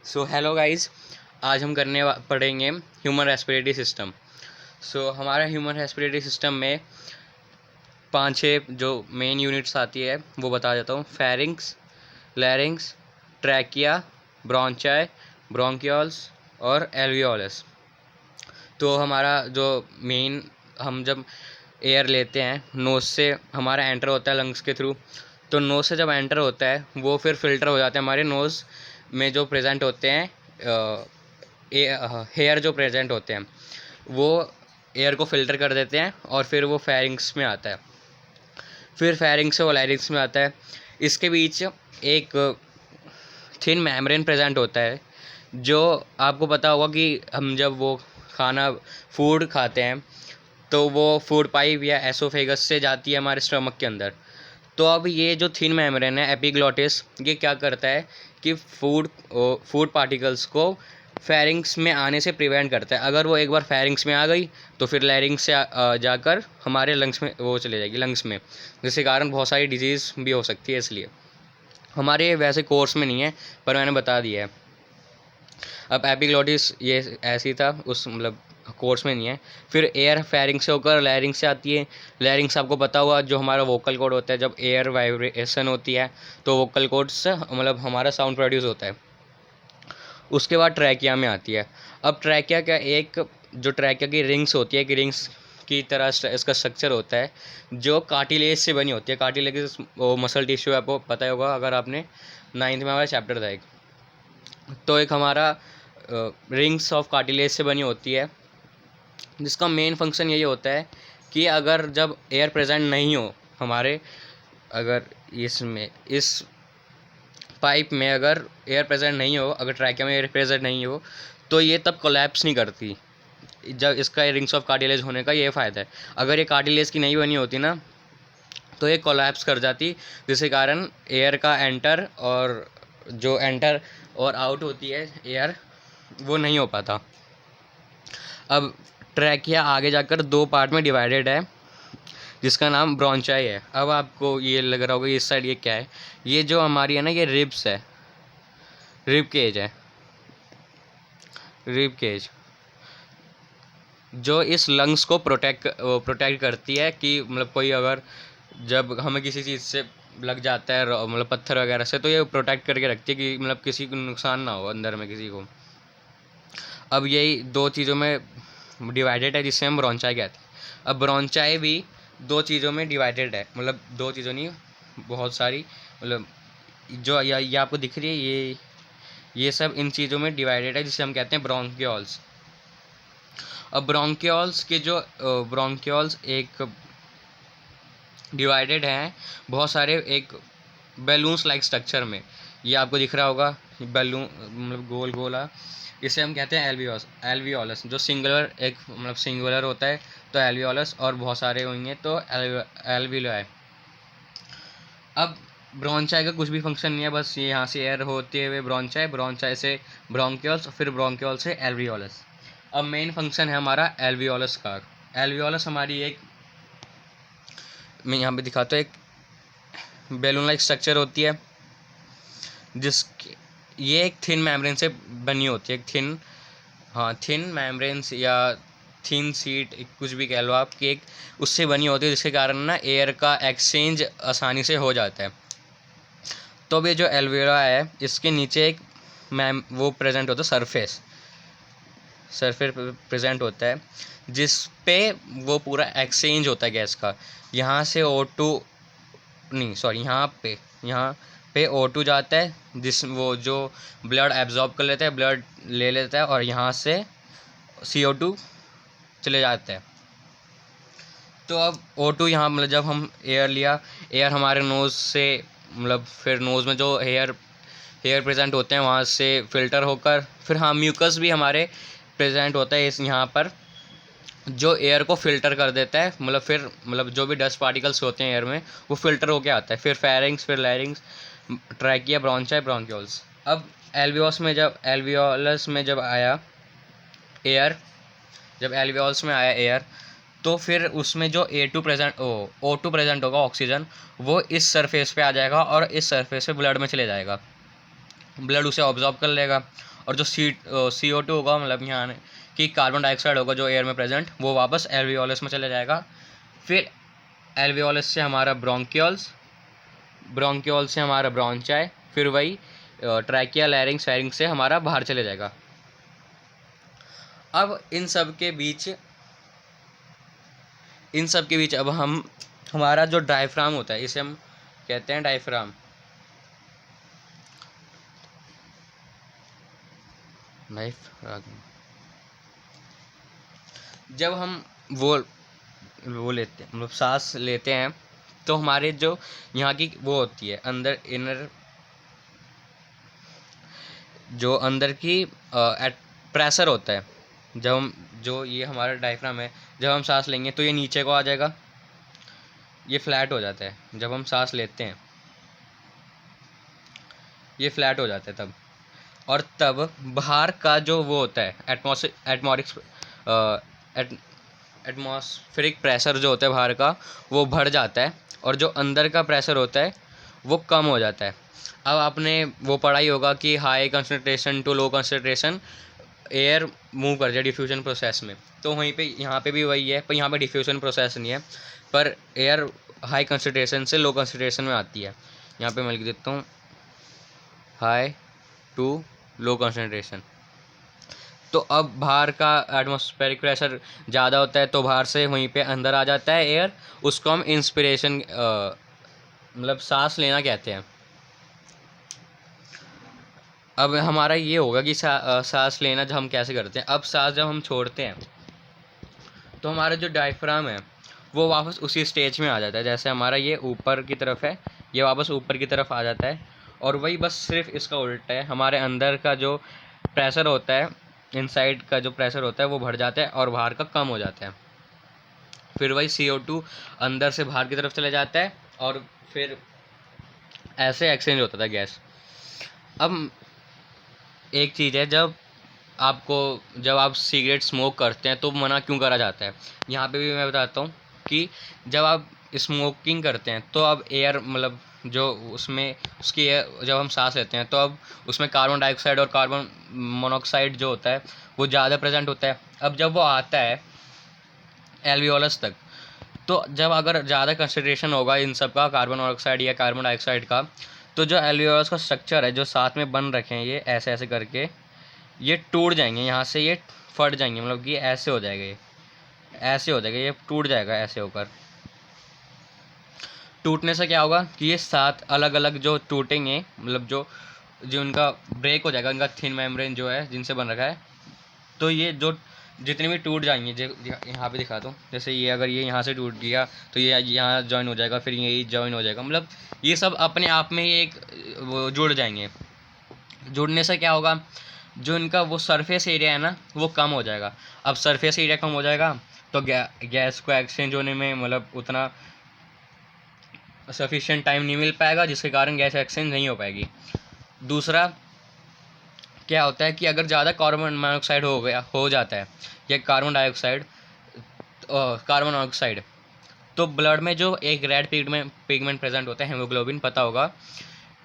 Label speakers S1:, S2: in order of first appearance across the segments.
S1: So hello guys, आज हम पढ़ेंगे ह्यूमन रेस्पिरेटरी सिस्टम। हमारा ह्यूमन रेस्पिरेटरी सिस्टम में 5-6 जो मेन यूनिट्स आती है वो बता देता हूँ। फेरिंग्स, लैरिंग्स, ट्रैकिया, ब्रोंचाई, ब्रोंकियोल्स और एल्वियोलस। तो हमारा जो मेन, हम जब एयर लेते हैं नोज़ से, हमारा एंटर होता है लंग्स के थ्रू। तो नोज़ से जब एंटर होता है वो फिर फिल्टर हो जाते हैं हमारे नोज़ में जो प्रेजेंट होते हैं हेयर जो प्रेजेंट होते हैं वो एयर को फिल्टर कर देते हैं और फिर वो फेरिंग्स में आता है। फिर फेरिंग्स से वो लारिंग्स में आता है। इसके बीच एक थिन मेम्ब्रेन प्रेजेंट होता है, जो आपको पता होगा कि हम जब वो फूड खाते हैं तो वो फूड पाइप या एसोफेगस से जाती है हमारे स्टमक के अंदर। तो अब ये जो थिन मेम्ब्रेन है एपिग्लॉटिस, ये क्या करता है कि फूड पार्टिकल्स को फेरिंग्स में आने से प्रिवेंट करता है। अगर वो एक बार फेरिंग्स में आ गई तो फिर लैरिंग्स से जाकर हमारे लंग्स में वो चले जाएगी, लंग्स में, जिसके कारण बहुत सारी डिजीज़ भी हो सकती है। इसलिए हमारे वैसे कोर्स में नहीं है पर मैंने बता दिया है। अब एपिग्लॉटिस ये ऐसी था, उस कोर्स में नहीं है। फिर एयर फेरिंग से होकर लैरिंग से आती है। लैरिंग से आपको पता हुआ जो हमारा वोकल कॉर्ड होता है, जब एयर वाइब्रेशन होती है तो वोकल कॉर्ड से हमारा साउंड प्रोड्यूस होता है। उसके बाद ट्रैकिया में आती है। अब ट्रैकिया का जो ट्रैकिया की रिंग्स होती है, कि रिंग्स की तरह इसका स्ट्रक्चर होता है जो कार्टिलेज से बनी होती है। कार्टिलेज वो मसल टिश्यू आपको पता ही होगा, अगर आपने 9th में हमारा चैप्टर था एक। तो एक हमारा रिंग्स ऑफ कार्टिलेज से बनी होती है, जिसका मेन फंक्शन यही होता है कि अगर जब एयर प्रेजेंट नहीं हो हमारे, अगर इस पाइप में अगर एयर प्रेजेंट नहीं हो, अगर ट्रैकिया में एयर प्रेजेंट नहीं हो, तो ये तब कोलैप्स नहीं करती। जब इसका रिंग्स ऑफ कार्टिलेज होने का ये फ़ायदा है। अगर ये कार्टिलेज की नहीं बनी होती ना तो ये कोलैप्स कर जाती, जिसके कारण एयर का एंटर और आउट होती है एयर, वो नहीं हो पाता। अब ट्रैकिया आगे जाकर 2 पार्ट में डिवाइडेड है, जिसका नाम ब्रोंचाई है। अब आपको ये लग रहा होगा इस साइड ये क्या है, ये जो हमारी है ना, ये रिब्स है, रिब केज है, रिब केज जो इस लंग्स को प्रोटेक्ट करती है कि कोई अगर जब हमें किसी चीज़ से लग जाता है, पत्थर वगैरह से, तो ये प्रोटेक्ट करके रखती है कि किसी को नुकसान ना हो अंदर में किसी को। अब यही 2 चीज़ों में डिवाइडेड है, जिससे हम ब्रोंचाई कहते हैं। अब ब्रोंचाई भी 2 चीज़ों में डिवाइडेड है, 2 चीज़ों नहीं, बहुत सारी, जो ये आपको दिख रही है, ये सब इन चीज़ों में डिवाइडेड है, जिसे हम कहते हैं ब्रोंकियोल्स। अब ब्रोंकियोल्स एक डिवाइडेड हैं बहुत सारे एक बैलून्स लाइक स्ट्रक्चर में। ये आपको दिख रहा होगा बैलून, गोल गोला, इसे हम कहते हैं एल्वियोलस। जो सिंगुलर होता है तो एल्वियोलस, और बहुत सारे होंगे तो एल्वियोलाई। अब ब्रोंचाई का कुछ भी फंक्शन नहीं है, बस ये यहाँ से एयर होते हुए ब्रोंचाई से ब्रोंकियोल्स, फिर ब्रोंकियोल से एल्वियोलस। अब मेन फंक्शन है हमारा एल्वियोलस का। एल्वियोलस हमारी मैं यहाँ पे दिखाता हूँ, एक बैलून लाइक स्ट्रक्चर होती है, ये एक थिन मेम्ब्रेन से बनी होती है। थिन मेम्ब्रेन या थिन सीट, कुछ भी कह लो आप, कि एक उससे बनी होती है, जिसके कारण ना एयर का एक्सचेंज आसानी से हो जाता है। तो अब ये जो एल्वियोला है, इसके नीचे एक वो प्रेजेंट होता है, सरफेस प्रेजेंट होता है, जिस पे वो पूरा एक्सचेंज होता है गैस का। यहाँ से O2 नहीं, सॉरी, यहाँ पे O2 जाता है, वो जो ब्लड एब्जॉर्ब कर लेता है, ब्लड ले लेता है, और यहाँ से CO2 चले जाता है। तो अब O2 यहाँ जब हम एयर हमारे नोज़ से, फिर नोज़ में जो हेयर प्रेजेंट होते हैं वहाँ से फ़िल्टर होकर, फिर म्यूकस भी हमारे प्रेजेंट होता है यहाँ पर, जो एयर को फ़िल्टर कर देता है। फिर जो भी डस्ट पार्टिकल्स होते हैं एयर में, वो फ़िल्टर होके आता है। फिर फेरिंग्स, फिर लैरिंग्स, ट्रैकिया, ब्रोंचाई, ब्रोंकियोल्स। अब एल्वियोलस में जब एल्वियोल्स में आया एयर, तो फिर उसमें जो O2 प्रेजेंट होगा, ऑक्सीजन, वो इस सरफेस पे आ जाएगा और इस सरफेस पे ब्लड में चले जाएगा, ब्लड उसे ऑब्जॉर्व कर लेगा। और जो CO2 होगा, मतलब यहाँ कि कार्बन डाइऑक्साइड होगा जो एयर में प्रेजेंट, वो वापस एल्वियोलस में चले जाएगा। फिर एल्वियोलस से हमारा ब्रोंकियोल्स, ब्रोंकियोल से हमारा ब्रोंचाई, फिर वही ट्रैकिया, लैरिंग्स, फेरिंग्स से हमारा बाहर चले जाएगा। अब इन सब के बीच अब हमारा जो डायफ्राम होता है, इसे हम कहते हैं डायफ्राम। जब हम वो लेते हैं, मतलब सांस लेते हैं, तो हमारे जो यहाँ की वो होती है अंदर इनर, जो अंदर की प्रेशर होता है, जब हम जो ये हमारा डायफ्राम है, जब हम सांस लेंगे तो ये नीचे को आ जाएगा, ये फ्लैट हो जाता है। जब हम सांस लेते हैं ये फ्लैट हो जाता है तब, और तब बाहर का जो वो होता है एटमॉस्फेरिक प्रेशर जो होता है बाहर का, वो बढ़ जाता है, और जो अंदर का प्रेशर होता है वो कम हो जाता है। अब आपने वो पढ़ा ही होगा कि high concentration to low concentration air move कर जाए डिफ्यूजन प्रोसेस में, तो वहीं पे यहाँ पे भी वही है, पर यहाँ पे डिफ्यूजन प्रोसेस नहीं है, पर एयर हाई कंसंट्रेशन से लो कंसंट्रेशन में आती है। यहाँ पे मैं लिख देता हूँ हाई टू लो कंसंट्रेशन। तो अब बाहर का एटमॉस्फेरिक प्रेशर ज़्यादा होता है, तो बाहर से वहीं पे अंदर आ जाता है एयर, उसको हम इंस्पिरेशन मतलब सांस लेना कहते हैं। अब हमारा ये होगा कि सांस लेना जब हम कैसे करते हैं। अब सांस जब हम छोड़ते हैं तो हमारा जो डायफ्राम है वो वापस उसी स्टेज में आ जाता है, जैसे हमारा ये ऊपर की तरफ है, ये वापस ऊपर की तरफ आ जाता है। और वही बस सिर्फ इसका उल्टा है, हमारे अंदर का जो प्रेशर होता है, इनसाइड का जो प्रेशर होता है वो बढ़ जाता है और बाहर का कम हो जाता है। फिर वही CO2 अंदर से बाहर की तरफ चले जाता है, और फिर ऐसे एक्सचेंज होता था गैस। अब एक चीज़ है, जब आप सिगरेट स्मोक करते हैं तो मना क्यों करा जाता है, यहाँ पे भी मैं बताता हूँ कि जब आप स्मोकिंग करते हैं तो अब एयर, मतलब जो उसमें उसकी जब हम सांस लेते हैं तो अब उसमें कार्बन डाइऑक्साइड और कार्बन मोनोऑक्साइड जो होता है वो ज़्यादा प्रेजेंट होता है। अब जब वो आता है एल्वियोलस तक, तो जब अगर ज़्यादा कंसनट्रेशन होगा इन सब का, कार्बन मोनोऑक्साइड या कार्बन डाइऑक्साइड का, तो जो एल्वियोलस का स्ट्रक्चर है, जो साथ में बन रखे हैं ये ऐसे ऐसे करके, ये टूट जाएंगे, यहाँ से ये फट जाएंगे, मतलब कि ऐसे हो जाएगा, ये ऐसे हो जाएगा, ये टूट जाएगा ऐसे होकर। टूटने से क्या होगा कि ये 7 अलग अलग जो टूटेंगे, मतलब जो जो उनका ब्रेक हो जाएगा, उनका थिन मेम्ब्रेन जो है जिनसे बन रखा है, तो ये जो जितने भी टूट जाएंगे, यहाँ पे दिखा दूँ, जैसे ये अगर ये यहाँ से टूट गया तो ये यहाँ जॉइन हो जाएगा, फिर यही जॉइन हो जाएगा, मतलब ये सब अपने आप में ही एक वो जुड़ जाएंगे। जुड़ने से क्या होगा, जो इनका वो सरफेस एरिया है ना वो कम हो जाएगा। अब सरफेस एरिया कम हो जाएगा तो गैस को एक्सचेंज होने में मतलब उतना सफिशिएंट टाइम नहीं मिल पाएगा, जिसके कारण गैस एक्सचेंज नहीं हो पाएगी। दूसरा क्या होता है कि अगर ज़्यादा कार्बन मोनोऑक्साइड हो जाता है या कार्बन ऑक्साइड, तो ब्लड में जो एक रेड पिगमेंट प्रेजेंट होता है, हेमोग्लोबिन, पता होगा,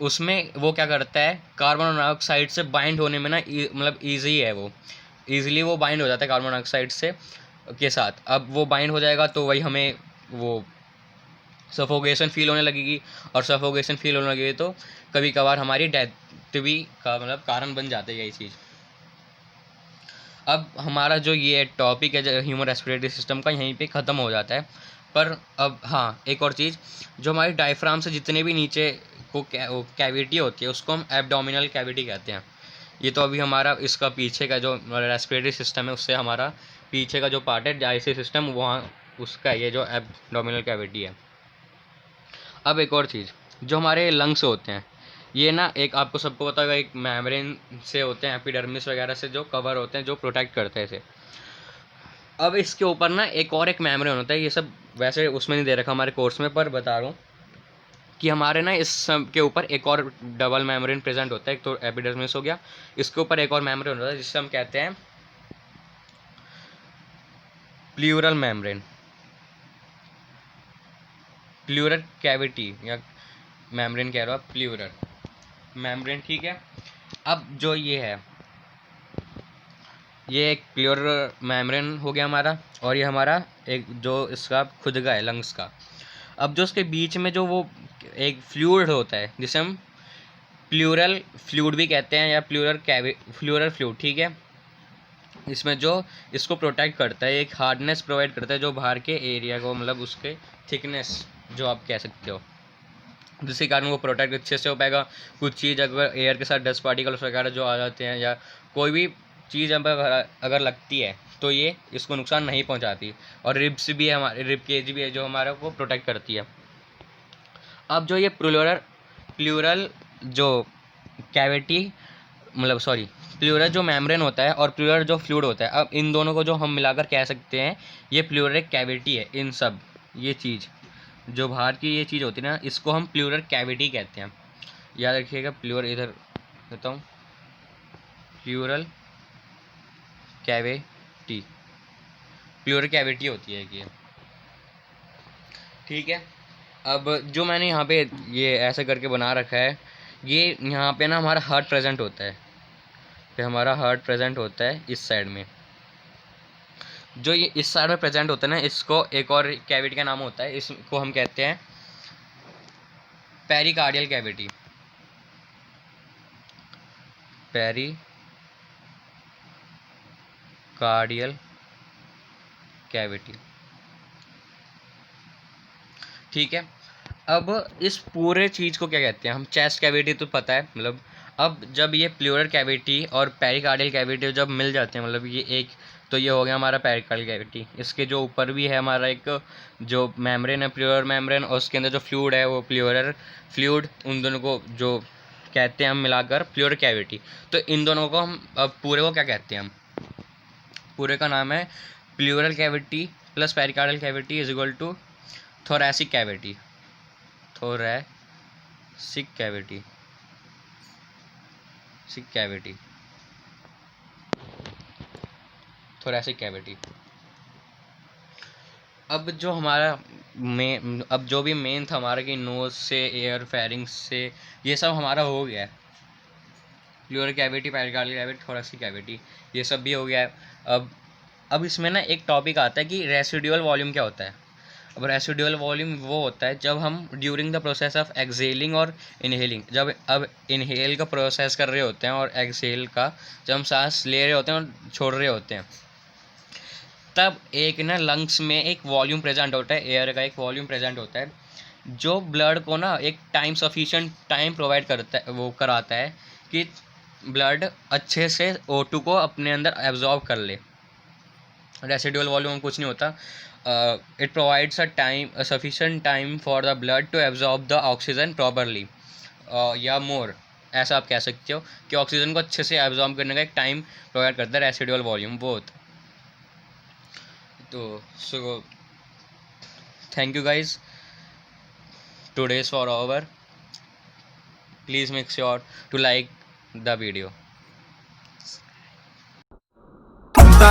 S1: उसमें वो क्या करता है, कार्बन मोनोऑक्साइड से बाइंड होने में ना मतलब ईजी है, वो ईजिली वो बाइंड हो जाता है कार्बन मोनोऑक्साइड से के साथ। अब वो बाइंड हो जाएगा तो वही हमें वो सफोकेशन फील होने लगेगी, और सफोकेशन फील होने लगेगी तो कभी कभार हमारी डेथ भी का मतलब कारण बन जाता है यही चीज़। अब हमारा जो ये टॉपिक है जो ह्यूमन रेस्पिरेटरी सिस्टम का, यहीं पे ख़त्म हो जाता है। पर अब हाँ, एक और चीज़, जो हमारी डायफ्राम से जितने भी नीचे को कैविटी होती है उसको हम एब्डोमिनल कैविटी कहते हैं। ये तो अभी हमारा इसका पीछे का जो रेस्पिरेटरी सिस्टम है उससे हमारा पीछे का जो पार्ट है डाइजेस्टिव सिस्टम, वहाँ उसका ये जो एब्डोमिनल कैविटी है। अब एक और चीज़, जो हमारे लंग्स होते हैं, ये ना एक आपको सबको पता होगा, एक मेम्ब्रेन से होते हैं, एपिडर्मिस वगैरह से जो कवर होते हैं, जो प्रोटेक्ट करते हैं इसे। अब इसके ऊपर ना एक मेम्ब्रेन होता है, ये सब वैसे उसमें नहीं दे रखा हमारे कोर्स में, पर बता रहा हूँ कि हमारे ना इस सब के ऊपर एक और डबल मेम्ब्रेन प्रेजेंट होता है। एक तो एपिडर्मिस हो गया, इसके ऊपर एक और मेम्ब्रेन होता है जिससे हम कहते हैं प्लूरल मेम्ब्रेन। प्लूरल कैविटी या मेम्ब्रेन कह रहा हूँ, प्लूरल मेम्ब्रेन, ठीक है। अब जो ये है, ये एक प्लूरल मेम्ब्रेन हो गया हमारा, और ये हमारा एक जो इसका खुद का है लंग्स का। अब जो उसके बीच में जो वो एक फ्लूइड होता है जिसे हम प्लूरल फ्लूइड भी कहते हैं या प्लूरल फ्लूइड, ठीक है। इसमें जो इसको प्रोटेक्ट करता है, एक हार्डनेस प्रोवाइड करता है जो बाहर के एरिया को, मतलब उसके थिकनेस जो आप कह सकते हो, जिसके कारण वो प्रोटेक्ट अच्छे से हो पाएगा। कुछ चीज़ अगर एयर के साथ डस्ट पार्टिकल्स वगैरह जो आ जाते हैं या कोई भी चीज़ अगर लगती है तो ये इसको नुकसान नहीं पहुंचाती। और रिब्स भी है, हमारे रिब केज भी है जो हमारा को प्रोटेक्ट करती है। अब जो ये प्लूरल जो कैविटी, मतलब सॉरी, प्लूरल जो मेम्ब्रेन होता है और प्लूरल जो फ्लूइड होता है, अब इन दोनों को जो हम मिलाकर कह सकते हैं ये प्लूरल कैविटी है। इन सब ये चीज़ जो बाहर की ये चीज़ होती है ना, इसको हम प्लूरल कैविटी कहते हैं। याद रखिएगा, प्लूरल इधर कहता हूँ, प्लूरल कैविटी, प्लूरल कैविटी होती है ये, ठीक है। अब जो मैंने यहाँ पे ये ऐसे करके बना रखा है, ये यहाँ पे ना हमारा हार्ट प्रेजेंट होता है, फिर हमारा हार्ट प्रेजेंट होता है इस साइड में। जो ये इस साइड में प्रेजेंट होता है ना, इसको एक और कैविटी का नाम होता है, इसको हम कहते हैं पेरिकार्डियल कैविटी, पेरिकार्डियल कैविटी, ठीक है। अब इस पूरे चीज़ को क्या कहते हैं हम, चेस्ट कैविटी तो पता है, मतलब अब जब ये प्लूरल कैविटी और पेरिकार्डियल कैविटी जब मिल जाते हैं, मतलब ये एक, तो ये हो गया हमारा पेरिकार्डियल कैविटी। इसके जो ऊपर भी है हमारा एक जो मेम्ब्रेन है, प्लूरल मेम्ब्रेन, और उसके अंदर जो फ्लूइड है वो प्लूरल फ्लूइड, उन दोनों को जो कहते हैं हम मिलाकर प्लूरल कैविटी। तो इन दोनों को हम अब पूरे को क्या कहते हैं हम, पूरे का नाम है pleural cavity plus pericardial cavity is equal to thoracic cavity, thoracic cavity, thoracic cavity. अब जो हमारा अब जो भी मेन था हमारा कि नोज से एयर, फेरिंग्स से, ये सब हमारा हो गया है। Pleural cavity, pericardial cavity, thoracic cavity, ये सब भी हो गया है। अब इसमें ना एक टॉपिक आता है कि रेसिडुअल वॉल्यूम क्या होता है। अब रेसिडुअल वॉल्यूम वो होता है जब हम during the process of exhaling और इनहेलिंग, जब अब इनहेल का प्रोसेस कर रहे होते हैं और एक्सहेल का जब हम सांस ले रहे होते हैं और छोड़ रहे होते हैं, तब एक ना लंग्स में एक वॉल्यूम प्रेजेंट होता है, एयर का एक वॉल्यूम प्रेजेंट होता है जो ब्लड को ना एक टाइम सफिशिएंट टाइम प्रोवाइड करता है, वो कराता है कि ब्लड अच्छे से O2 को अपने अंदर एब्जॉर्ब कर ले। रेसिडुअल वॉल्यूम कुछ नहीं होता, it provides a sufficient time for the blood to absorb the oxygen properly या मोर, ऐसा आप कह सकते हो कि ऑक्सीजन को अच्छे से एब्जॉर्ब करने का एक टाइम प्रोवाइड करता है रेसिडुअल वॉल्यूम, वो होता है। तो so thank you guys, today's for over, please make sure to like the video.
S2: सुनता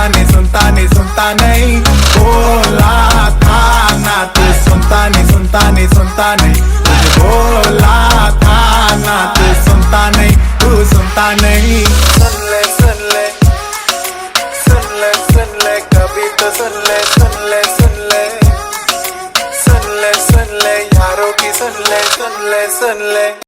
S2: नहीं बोला था ना तू, सुनता नहीं तुझे बोला था ना तू, सुनता नहीं तू, सुनता नहीं। सुन ले कभी तो सुन ले यारों की, सुन ले